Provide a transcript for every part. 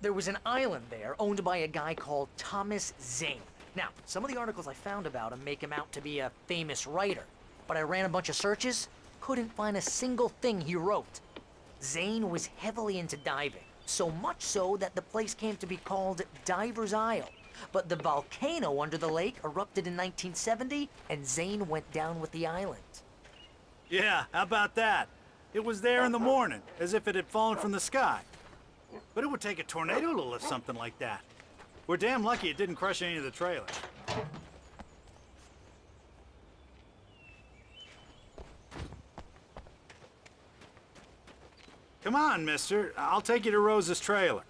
There was an island there owned by a guy called Thomas Zane. Now, some of the articles I found about him make him out to be a famous writer, but I ran a bunch of searches, couldn't find a single thing he wrote. Zane was heavily into diving, so much so that the place came to be called Diver's Isle. But the volcano under the lake erupted in 1970, and Zane went down with the island. Yeah, how about that? It was there in the morning, as if it had fallen from the sky. But it would take a tornado to lift something like that. We're damn lucky it didn't crush any of the trailers. Come on, mister. I'll take you to Rose's trailer.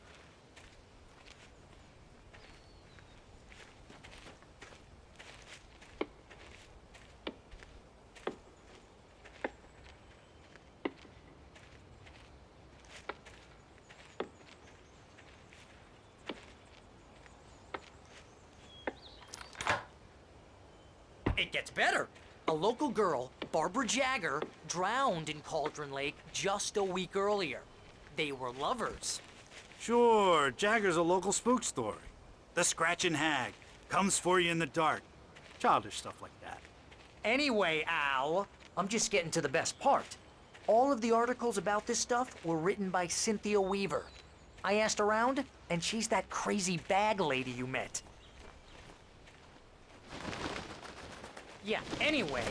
It gets better. A local girl, Barbara Jagger, drowned in Cauldron Lake just a week earlier. They were lovers. Sure, Jagger's a local spook story. The Scratching Hag comes for you in the dark. Childish stuff like that. Anyway, Al, I'm just getting to the best part. All of the articles about this stuff were written by Cynthia Weaver. I asked around, and she's that crazy bag lady you met. Yeah, anyway,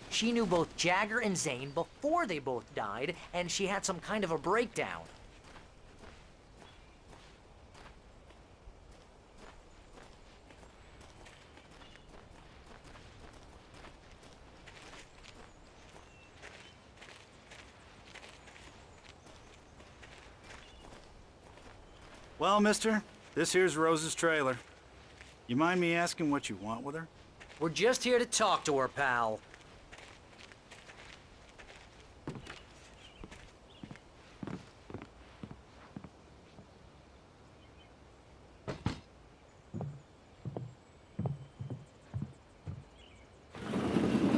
she knew both Jagger and Zane before they both died, and she had some kind of a breakdown. Well, mister, this here's Rose's trailer. You mind me asking what you want with her? We're just here to talk to her, pal.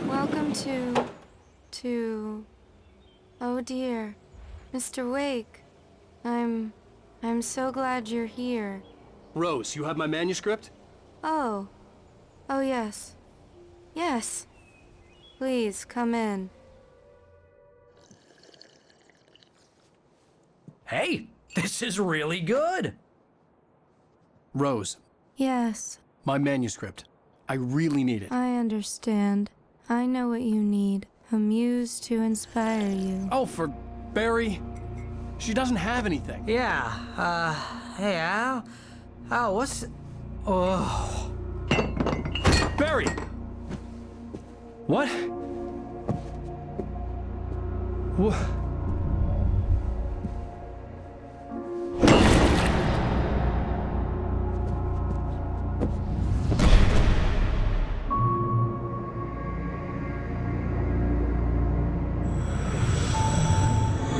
Welcome to... Oh dear, Mr. Wake. I'm so glad you're here. Rose, you have my manuscript? Oh. Oh, yes. Yes. Please, come in. Hey, this is really good. Rose, Yes, my manuscript. I really need it. I understand. I know what you need. A muse to inspire you. Oh, for Barry. She doesn't have anything. Yeah, hey, Al. Al, what's... Oh... Barry! What?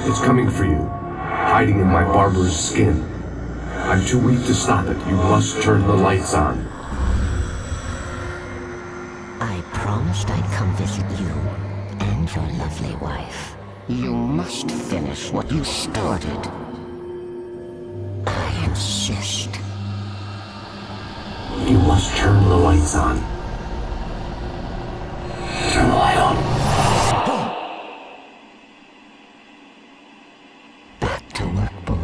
It's coming for you, hiding in my barber's skin. I'm too weak to stop it. You must turn the lights on. I promised I'd come visit you and your lovely wife. You must finish what you started. I insist. You must turn the lights on. Turn the light on. Back to work, boy.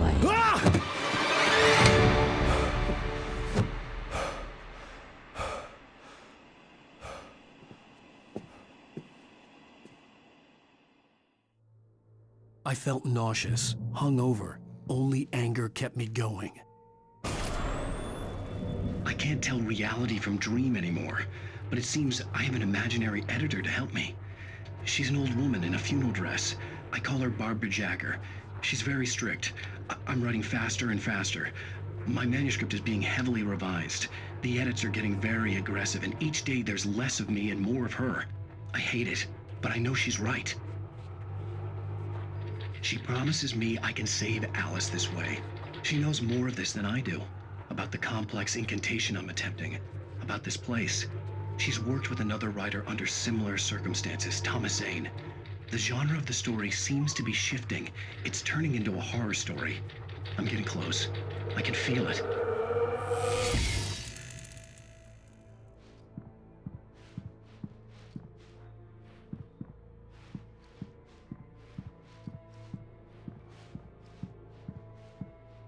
I felt nauseous, hungover. Only anger kept me going. I can't tell reality from dream anymore, but it seems I have an imaginary editor to help me. She's an old woman in a funeral dress. I call her Barbara Jagger. She's very strict. I'm writing faster and faster. My manuscript is being heavily revised. The edits are getting very aggressive, and each day there's less of me and more of her. I hate it, but I know she's right. She promises me I can save Alice this way. She knows more of this than I do. About the complex incantation I'm attempting. About this place. She's worked with another writer under similar circumstances, Thomas Zane. The genre of the story seems to be shifting. It's turning into a horror story. I'm getting close. I can feel it.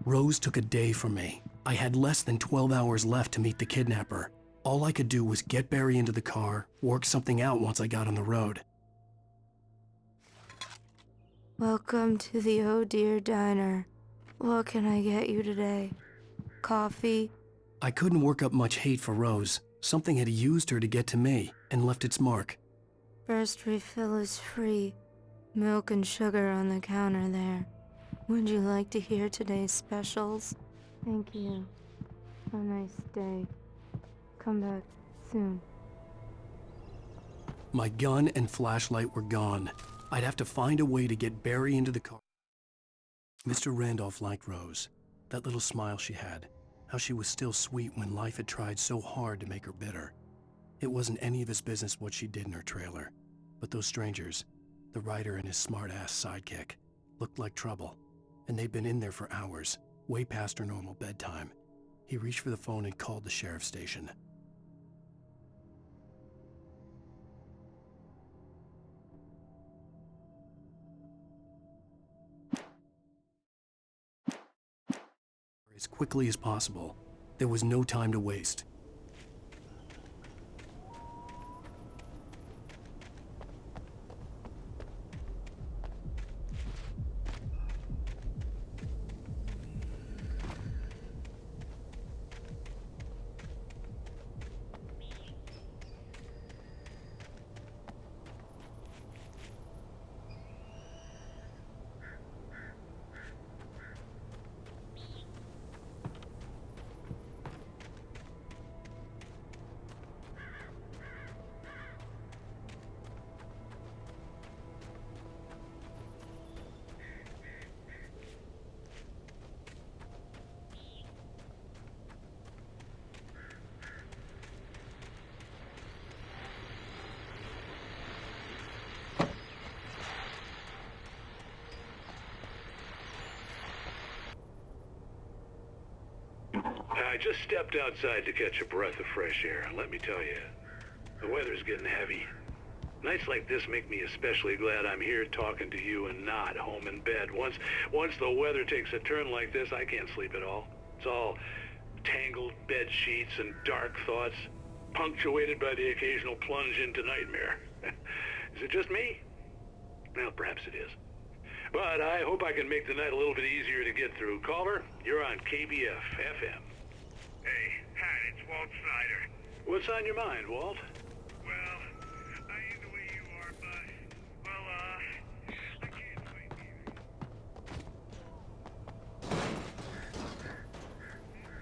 Rose took a day from me. I had less than 12 hours left to meet the kidnapper. All I could do was get Barry into the car, work something out once I got on the road. Welcome to the Oh Dear Diner. What can I get you today? Coffee? I couldn't work up much hate for Rose. Something had used her to get to me and left its mark. First refill is free. Milk and sugar on the counter there. Would you like to hear today's specials? Thank you. Have a nice day. Come back soon. My gun and flashlight were gone. I'd have to find a way to get Barry into the car. Mr. Randolph liked Rose. That little smile she had. How she was still sweet when life had tried so hard to make her bitter. It wasn't any of his business what she did in her trailer. But those strangers, the writer and his smart-ass sidekick, looked like trouble. And they'd been in there for hours, way past her normal bedtime. He reached for the phone and called the sheriff's station. As quickly as possible. There was no time to waste. I just stepped outside to catch a breath of fresh air, and let me tell you, the weather's getting heavy. Nights like this make me especially glad I'm here talking to you and not home in bed. Once the weather takes a turn like this, I can't sleep at all. It's all tangled bed sheets and dark thoughts, punctuated by the occasional plunge into nightmare. Is it just me? Well, perhaps it is. But I hope I can make the night a little bit easier to get through. Caller, you're on KBF FM. Hey, Pat, it's Walt Snyder. What's on your mind, Walt? Well, I ain't the way you are, but, well, I can't fight either.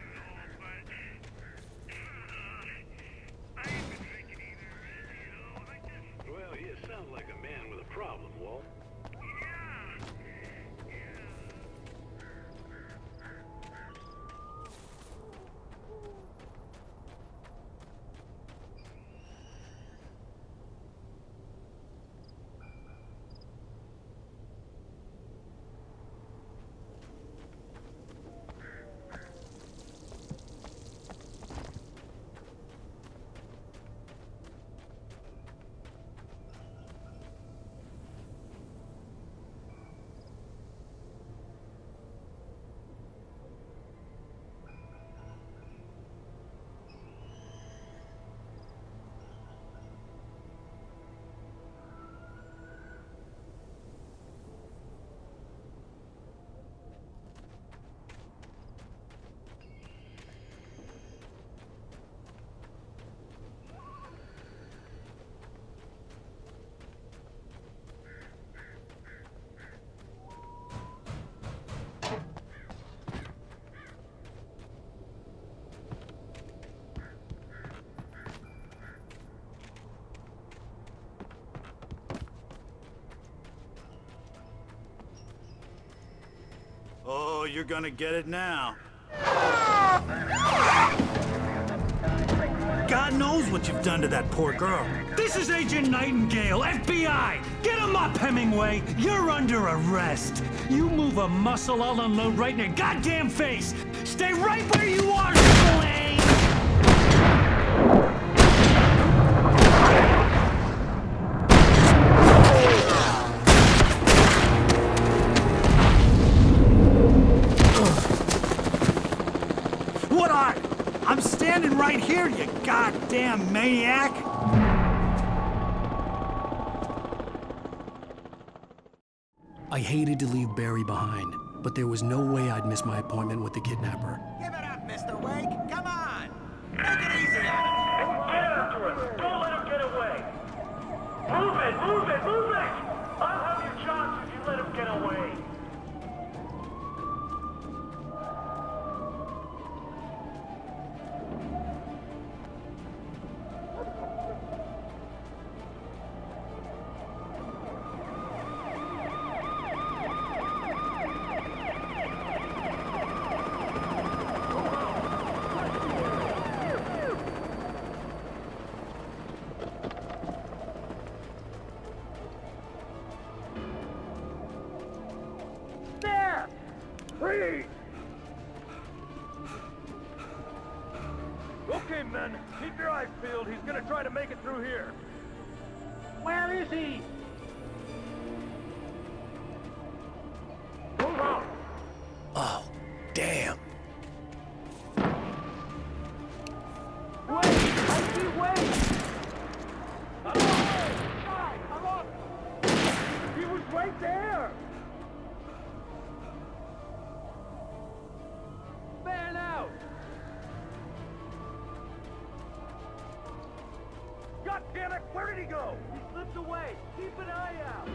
No, but, I ain't been drinking either, you know, I just... Well, you sound like a man with a problem, Walt. Oh, you're gonna get it now. God knows what you've done to that poor girl. This is Agent Nightingale, FBI! Get him up, Hemingway! You're under arrest! You move a muscle, I'll unload right in your goddamn face! Stay right where you are, Blaine! What are? I'm standing right here, you goddamn maniac! I hated to leave Barry behind, but there was no way I'd miss my appointment with the kidnapper. Give it up, Mr. Wake. Come on. Make it easy on him. Get after him! Don't let him get away! Move it! Move it! Move it! I'll have your chance if you let him get away! There! Freeze! Okay, men, keep your eyes peeled. He's gonna try to make it through here. Where is he? Move out! Oh, damn. Wait! I see Wade! I'm up! I'm up! He was right there! Fan out! God damn it! Where did he go? He slipped away. Keep an eye out.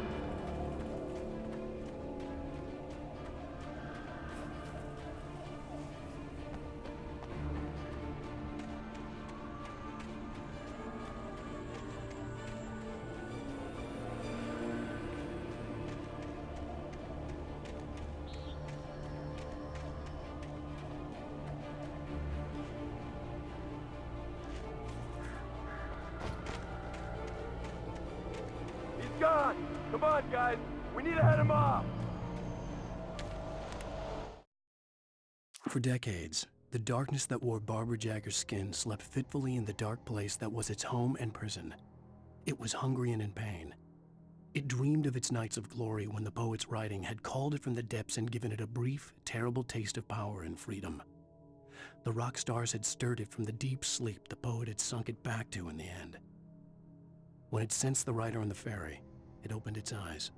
He's gone. Come on, guys. We need to head him off. For decades, the darkness that wore Barbara Jagger's skin slept fitfully in the dark place that was its home and prison. It was hungry and in pain. It dreamed of its nights of glory when the poet's writing had called it from the depths and given it a brief, terrible taste of power and freedom. The rock stars had stirred it from the deep sleep the poet had sunk it back to in the end. When it sensed the writer on the ferry, it opened its eyes.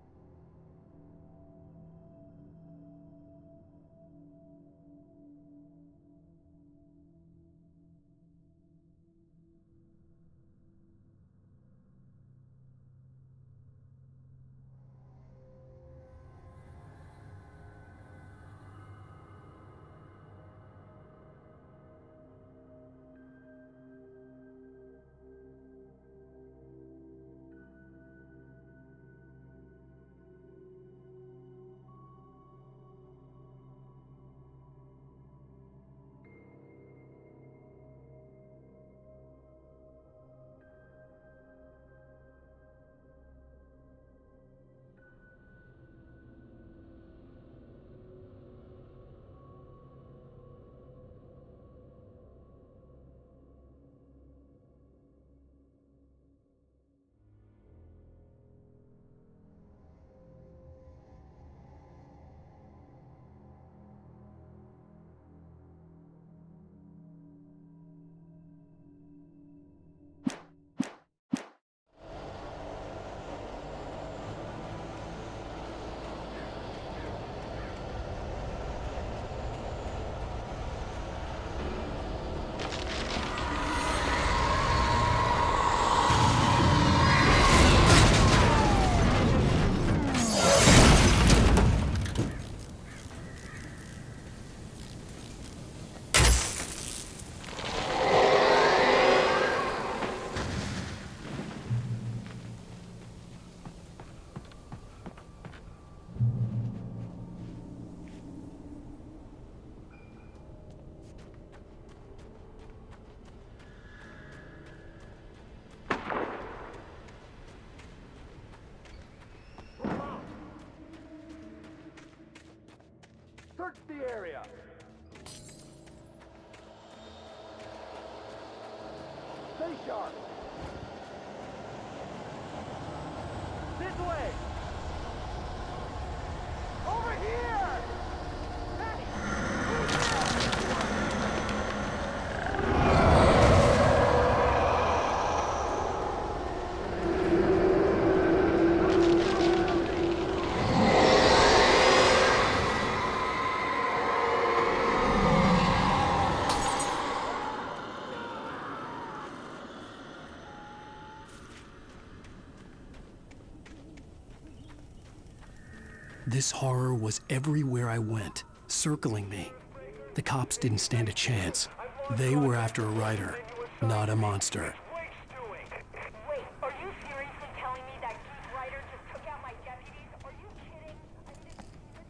Stay sharp. This way. Over here. Hey, who's This horror was everywhere I went, circling me. The cops didn't stand a chance. They were after a writer, not a monster. Wait, are you seriously telling me that Keith Ryder just took out my deputies? Are you kidding? I mean, did you see this guy?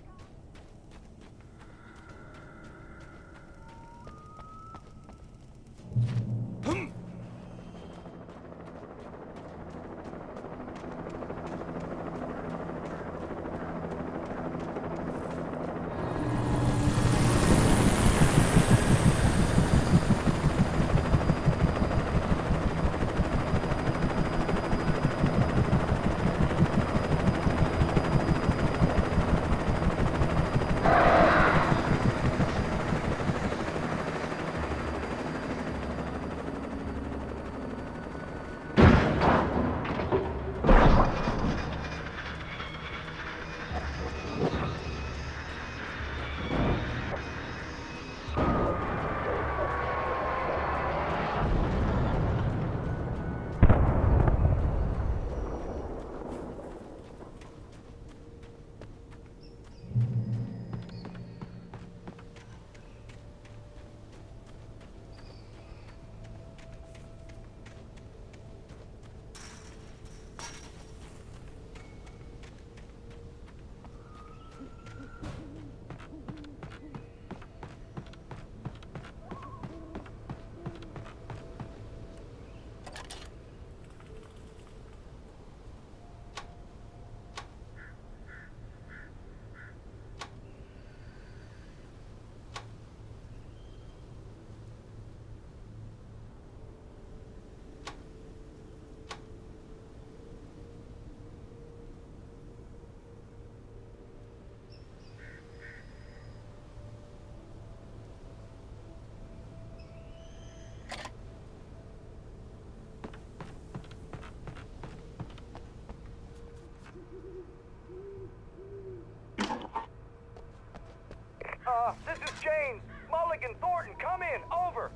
This is James. Mulligan, Thornton, come in. Over.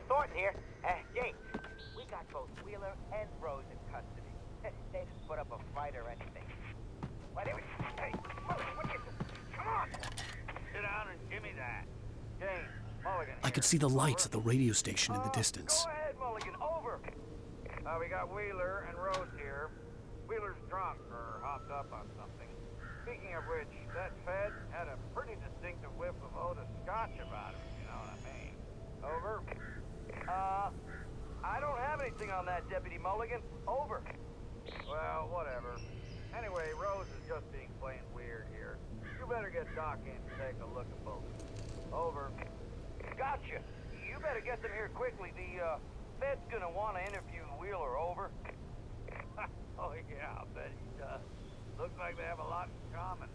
Thornton here. James, we got both Wheeler and Rose in custody. They didn't put up a fight or anything. Hey, Mulligan, what are you doing? Come on. Sit down and give me that. James, Mulligan. I could see the lights at the radio station in the distance. Go ahead, Mulligan. Over. We got Wheeler and Rose here. Wheeler's drunk or hopped up on something. Speaking of which, that Fed had a pretty distinctive whiff of Oda Scotch about him, you know what I mean. Over. I don't have anything on that, Deputy Mulligan. Over. Well, whatever. Anyway, Rose is just being plain weird here. You better get Doc in to take a look at both. Over. Gotcha. You better get them here quickly. The, Fed's gonna want to interview Wheeler. Over. Oh, yeah, I'll bet he does. Looks like they have a lot in common.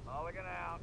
Mulligan out.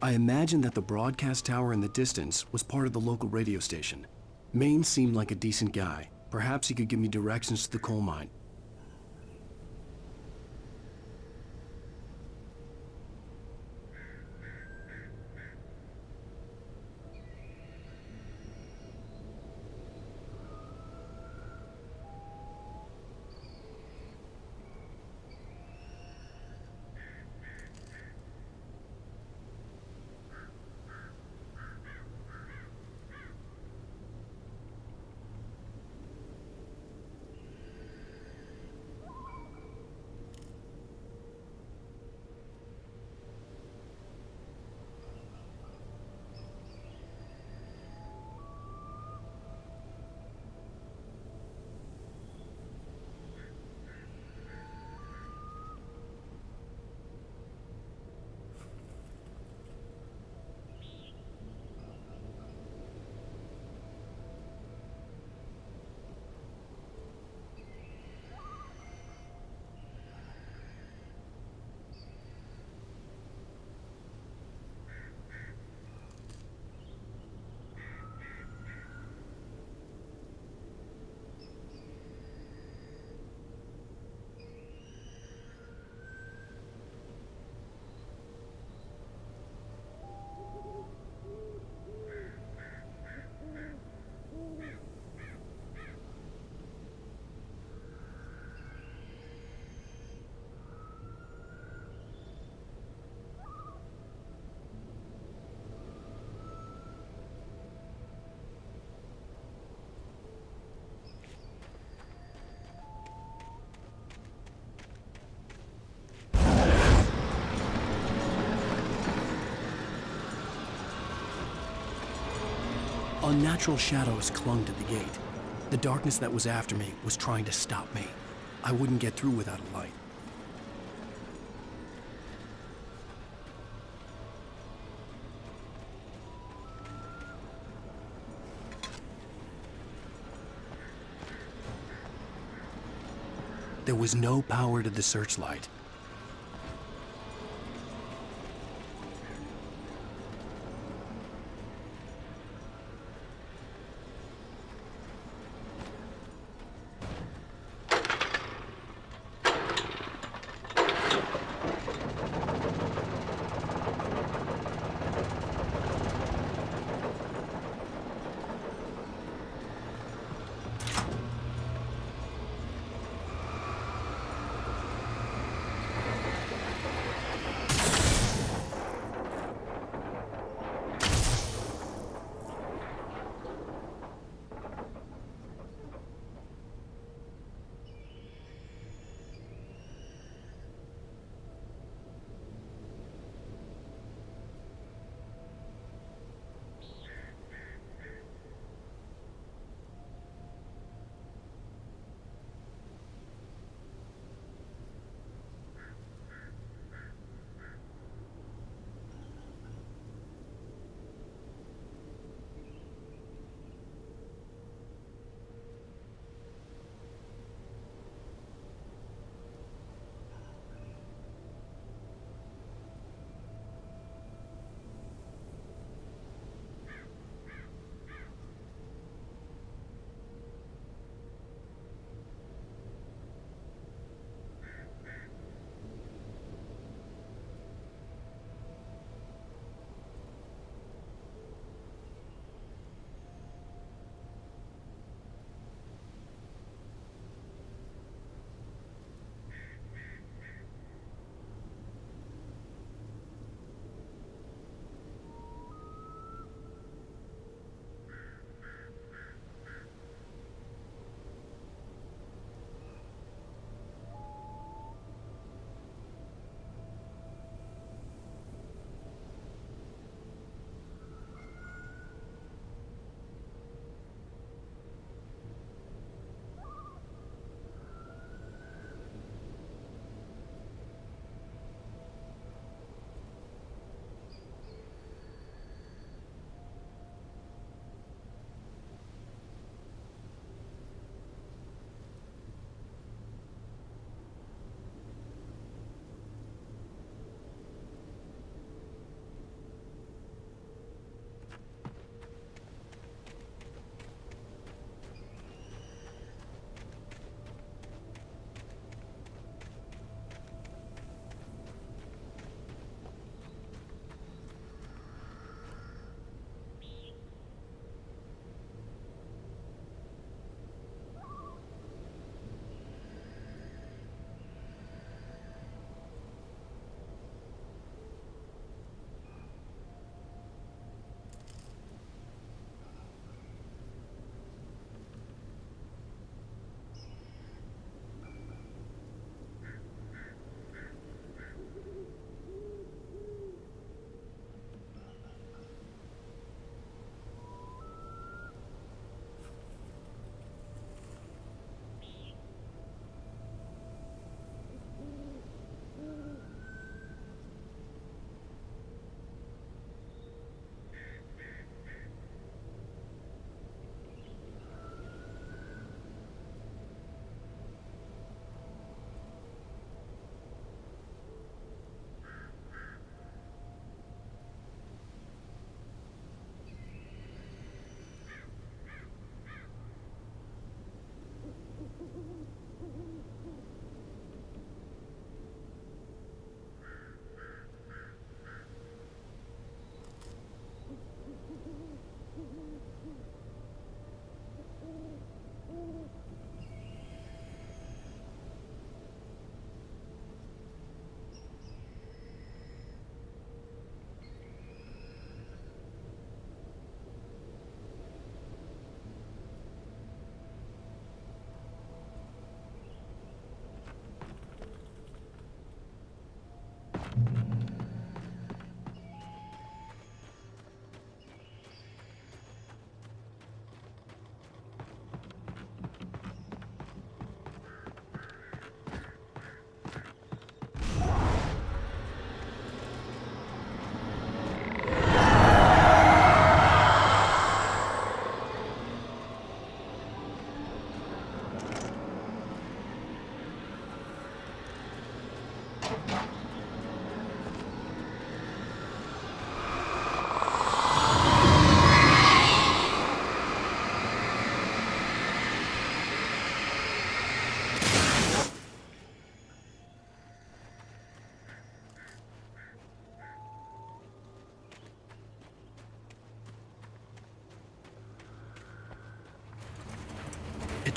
I imagined that the broadcast tower in the distance was part of the local radio station. Maine seemed like a decent guy. Perhaps he could give me directions to the coal mine. Unnatural shadows clung to the gate. The darkness that was after me was trying to stop me. I wouldn't get through without a light. There was no power to the searchlight.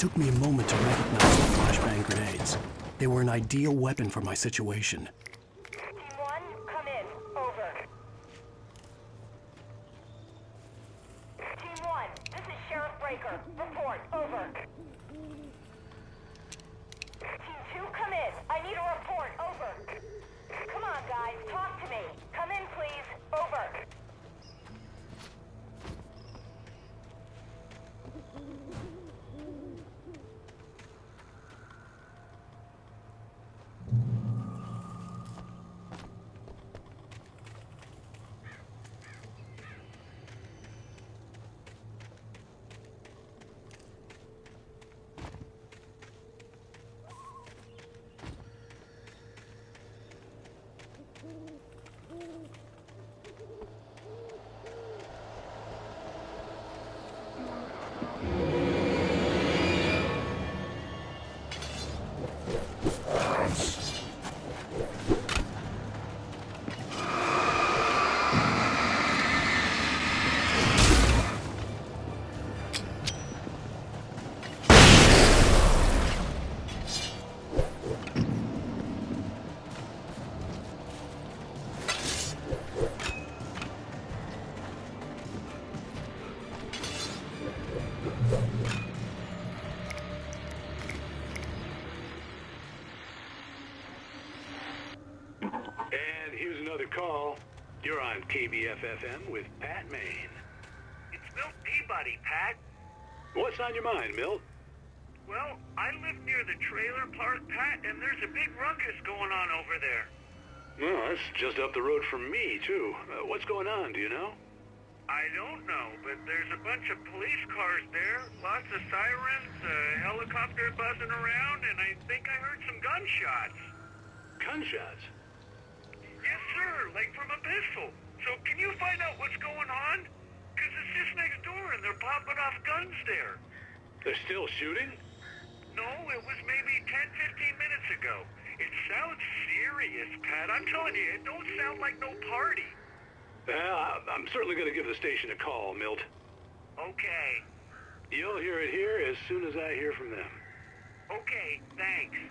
took me a moment to recognize the flashbang grenades. They were an ideal weapon for my situation. Team 1, come in. Over. Team 1, this is Sheriff Breaker. Report. Over. Team 2, come in. I need a report. Over. Come on, guys. Talk to me. Come in, please. Over. And here's another call. You're on KBF-FM with Pat Maine. It's Milt Peabody, Pat. What's on your mind, Milt? Well, I live near the trailer park, Pat, and there's a big ruckus going on over there. Well, that's just up the road from me, too. What's going on, do you know? I don't know, but there's a bunch of police cars there, lots of sirens, helicopters buzzing around, and I think I heard some gunshots. Gunshots? Yes, sir, like from a pistol. So can you find out what's going on? Because it's just next door and they're popping off guns there. They're still shooting? No, it was maybe 10, 15 minutes ago. It sounds serious, Pat. I'm telling you, it don't sound like no party. Well, I'm certainly going to give the station a call, Milt. Okay. You'll hear it here as soon as I hear from them. Okay, thanks.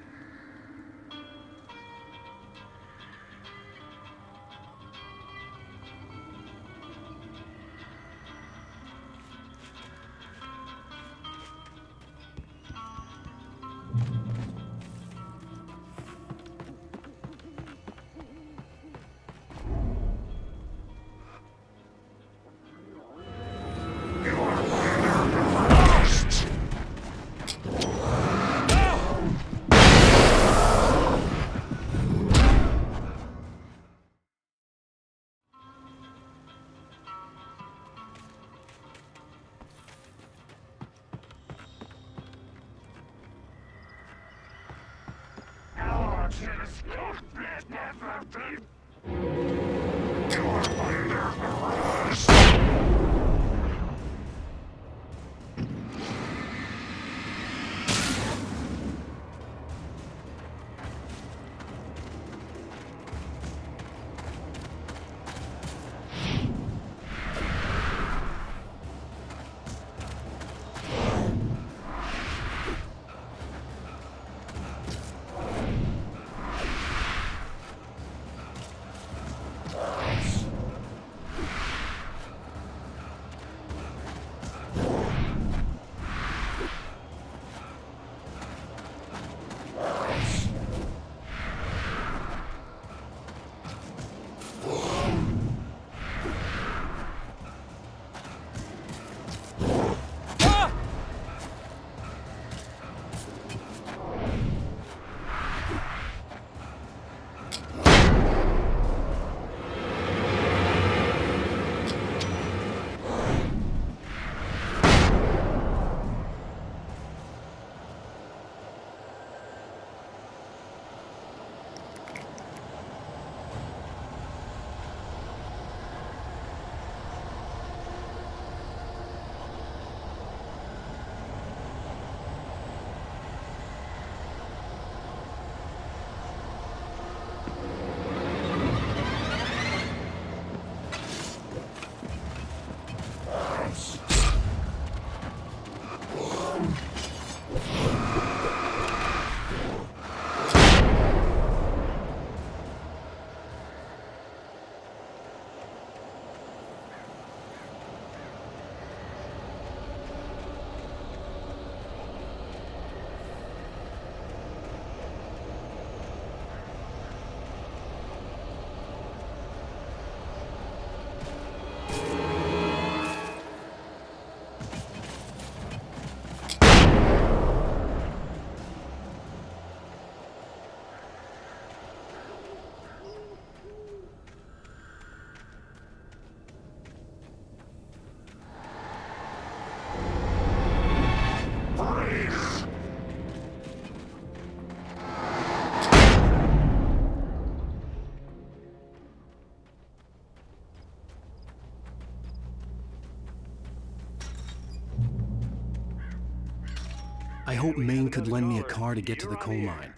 I hoped Maine could lend me a car to get to the coal mine.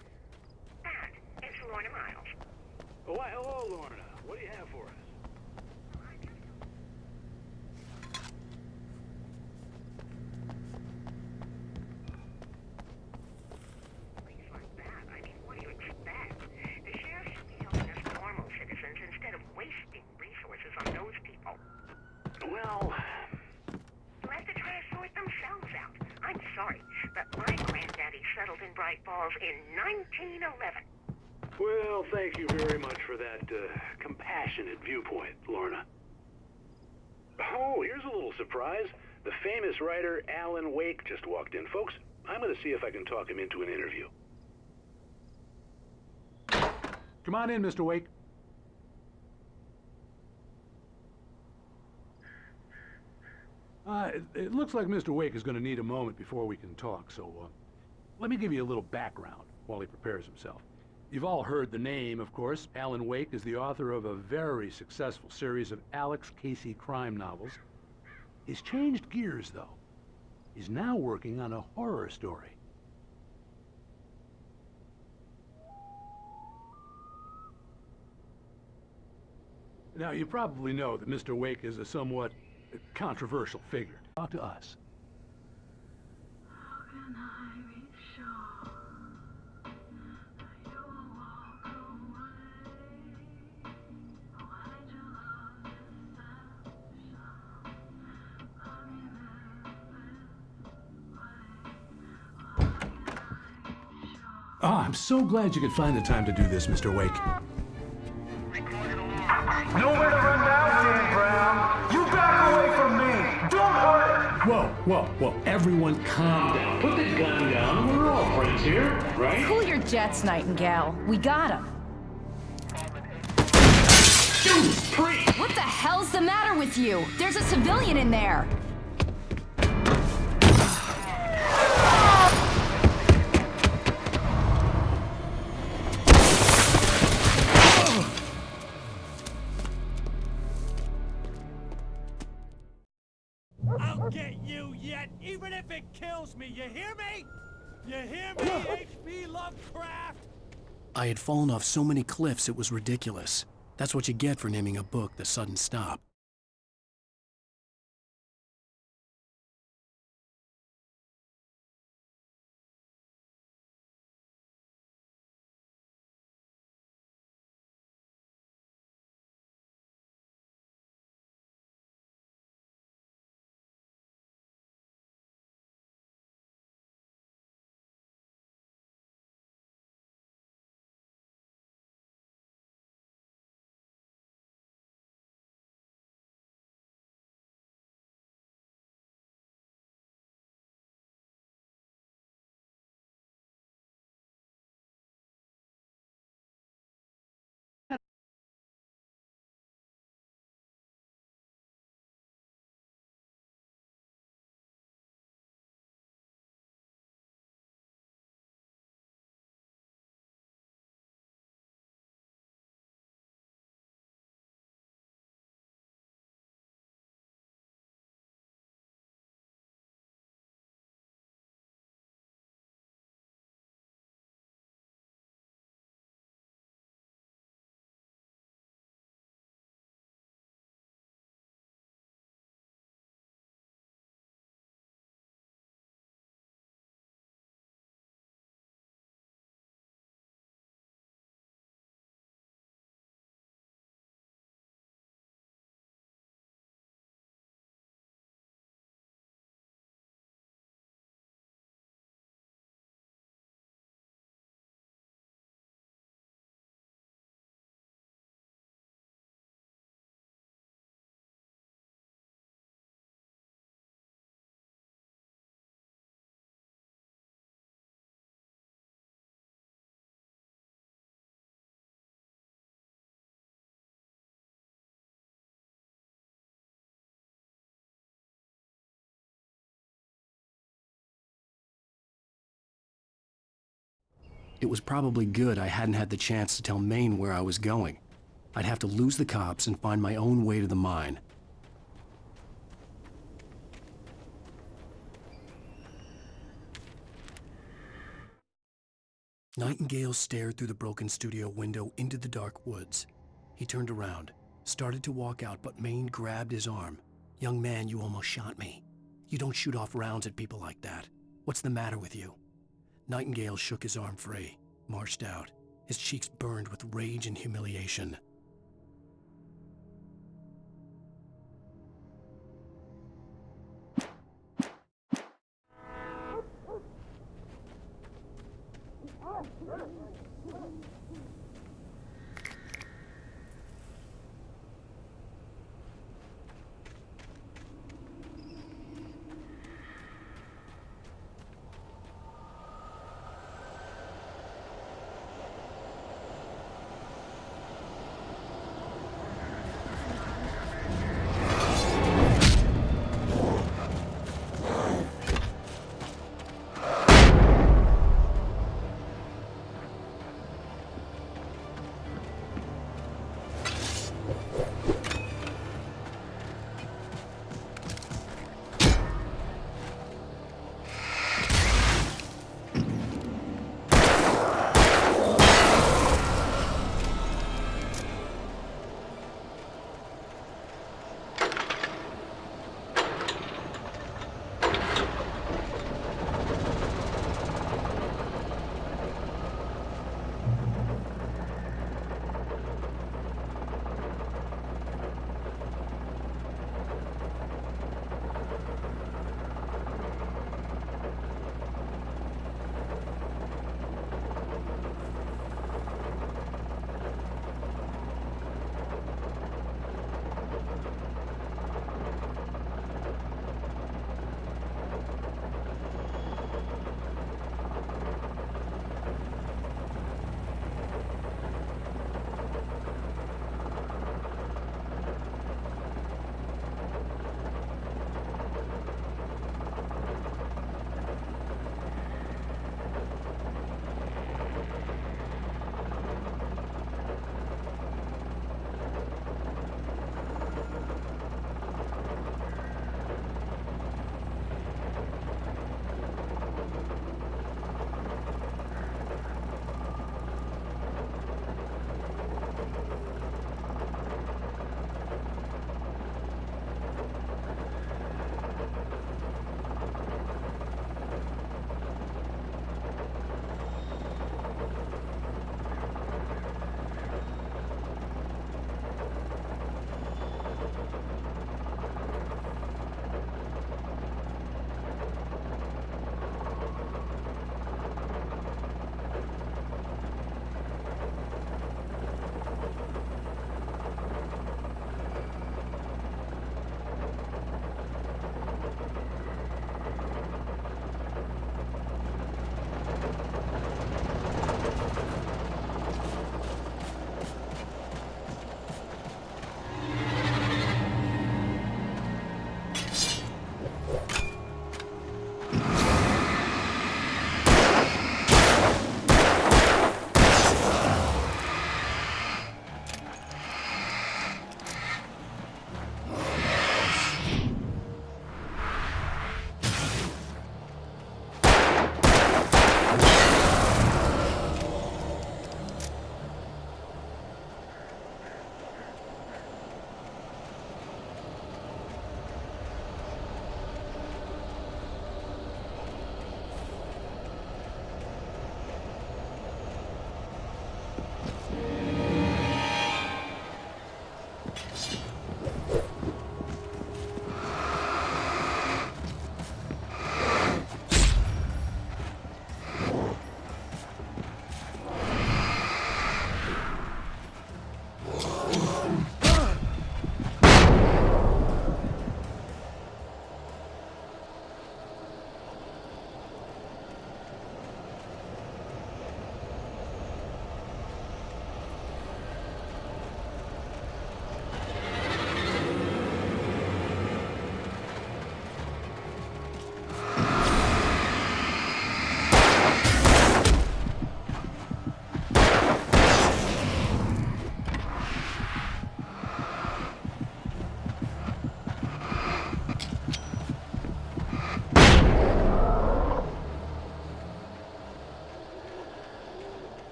It's Lorna Miles. Oh, why, hello, Lorna. What do you have for us? Things like that. I mean, what do you expect? The sheriff should be helping us normal citizens instead of wasting resources on those people. Well, Let the try to sort themselves out. I'm sorry, but my granddaddy settled in Bright Falls in 1911. well, thank you very much for that compassionate viewpoint, Lorna. Oh, here's a little surprise. The famous writer Alan Wake just walked in. Folks, I'm going to see if I can talk him into an interview. Come on in, Mr. Wake. It looks like Mr. Wake is going to need a moment before we can talk, so let me give you a little background while he prepares himself. You've all heard the name, of course. Alan Wake is the author of a very successful series of Alex Casey crime novels. He's changed gears, though. He's now working on a horror story. Now, you probably know that Mr. Wake is a somewhat controversial figure. Talk to us. Oh, I'm so glad you could find the time to do this, Mr. Wake. Nowhere to run now, Dan Brown. You back away from me. Don't hurt it. Whoa, everyone calm down. Put the gun down. We're all friends here, right? Cool your jets, Nightingale. We got him. Dude, freak! What the hell's the matter with you? There's a civilian in there. I'll get you yet, even if it kills me. You hear me? You hear me, H.P. Lovecraft? I had fallen off so many cliffs it was ridiculous. That's what you get for naming a book The Sudden Stop. It was probably good I hadn't had the chance to tell Maine where I was going. I'd have to lose the cops and find my own way to the mine. Nightingale stared through the broken studio window into the dark woods. He turned around, started to walk out, but Maine grabbed his arm. "Young man, you almost shot me. You don't shoot off rounds at people like that. What's the matter with you?" Nightingale shook his arm free, marched out. His cheeks burned with rage and humiliation.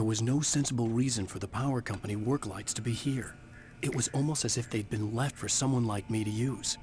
was no sensible reason for the power company work lights to be here. It was almost as if they'd been left for someone like me to use.